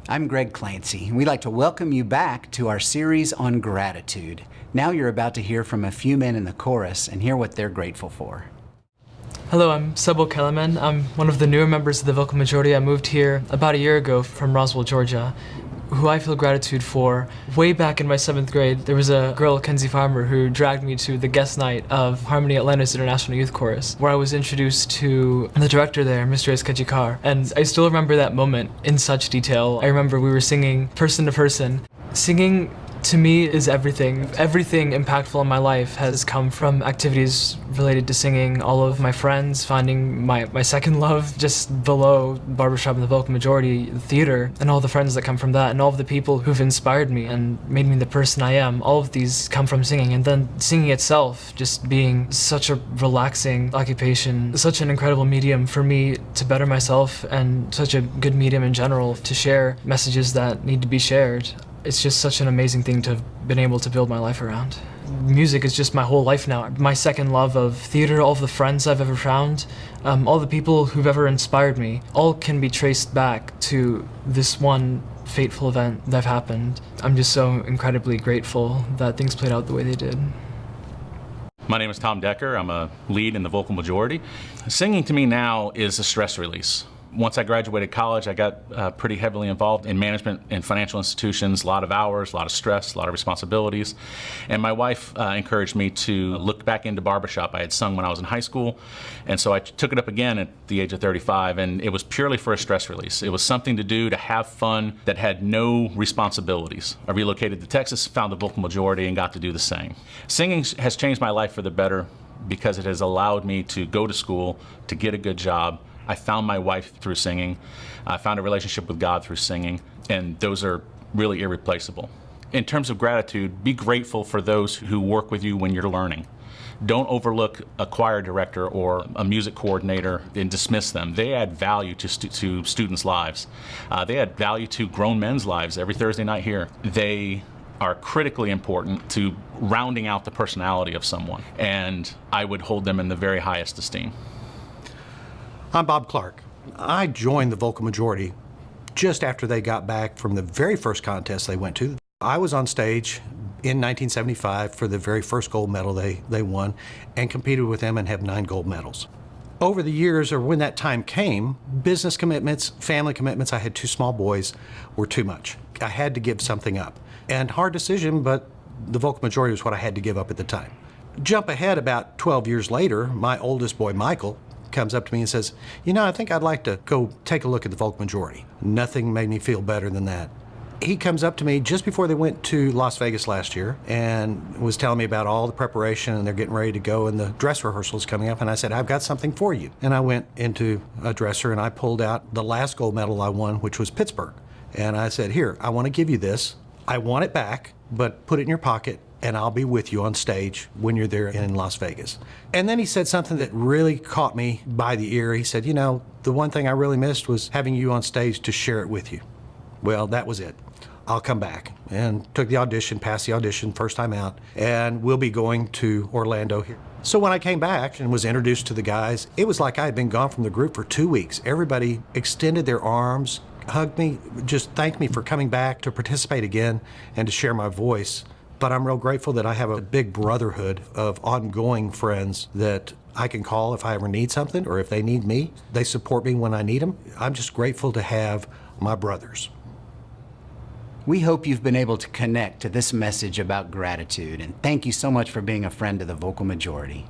I'm Greg Clancy, and we'd like to welcome you back to our series on gratitude. Now you're about to hear from a few men in the chorus and hear what they're grateful for. Hello, I'm Szabó Kelemen. I'm one of the newer members of the vocal majority. I moved here about a year ago from Roswell, Georgia. Who I feel gratitude for. Way back in my 7th grade, there was a girl, Kenzie Farmer, who dragged me to the guest night of Harmony Atlanta's International Youth Chorus, where I was introduced to the director there, Mr. Eskajikar. And I still remember that moment in such detail. I remember we were singing person to person. Singing to me is everything. Everything impactful in my life has come from activities related to singing. All of my friends, finding my second love just below barbershop and the vocal majority, the theater, and all the friends that come from that, and all of the people who've inspired me and made me the person I am. All of these come from singing, and then singing itself just being such a relaxing occupation, such an incredible medium for me to better myself, and such a good medium in general to share messages that need to be shared. It's just such an amazing thing to have been able to build my life around. Music is just my whole life now. My second love of theater, all of the friends I've ever found, all the people who've ever inspired me, all can be traced back to this one fateful event that happened. I'm just so incredibly grateful that things played out the way they did. My name is Tom Decker. I'm a lead in the vocal majority. Singing to me now is a stress release. Once I graduated college, I got pretty heavily involved in management and financial institutions, a lot of hours, a lot of stress, a lot of responsibilities. And my wife encouraged me to look back into barbershop. I had sung when I was in high school, and so I took it up again at the age of 35, and it was purely for a stress release. It was something to do, to have fun, that had no responsibilities. I relocated to Texas, found the vocal majority, and got to do the same. Singing has changed my life for the better because it has allowed me to go to school, to get a good job. I found my wife through singing. I found a relationship with God through singing, and those are really irreplaceable. In terms of gratitude, be grateful for those who work with you when you're learning. Don't overlook a choir director or a music coordinator and dismiss them. They add value to students' lives. They add value to grown men's lives every Thursday night here. They are critically important to rounding out the personality of someone, and I would hold them in the very highest esteem. I'm Bob Clarke. I joined the vocal majority just after they got back from the very first contest they went to. I was on stage in 1975 for the very first gold medal they won, and competed with them and have 9 gold medals. Over the years, or when that time came, business commitments, family commitments, I had 2 small boys, were too much. I had to give something up. And hard decision, but the vocal majority was what I had to give up at the time. Jump ahead about 12 years later, my oldest boy, Michael, comes up to me and says, "You know, I think I'd like to go take a look at the vocal majority." Nothing made me feel better than that. He comes up to me just before they went to Las Vegas last year and was telling me about all the preparation, and they're getting ready to go, and the dress rehearsal is coming up, and I said, "I've got something for you." And I went into a dresser and I pulled out the last gold medal I won, which was Pittsburgh. And I said, "Here, I want to give you this. I want it back, but put it in your pocket, and I'll be with you on stage when you're there in Las Vegas." And then he said something that really caught me by the ear. He said, "You know, the one thing I really missed was having you on stage to share it with you." Well, that was it. I'll come back. And took the audition, passed the audition first time out, and we'll be going to Orlando here. So when I came back and was introduced to the guys, it was like I had been gone from the group for 2 weeks. Everybody extended their arms, hugged me, just thanked me for coming back to participate again and to share my voice. But I'm real grateful that I have a big brotherhood of ongoing friends that I can call if I ever need something, or if they need me. They support me when I need them. I'm just grateful to have my brothers. We hope you've been able to connect to this message about gratitude, and thank you so much for being a friend of the vocal majority.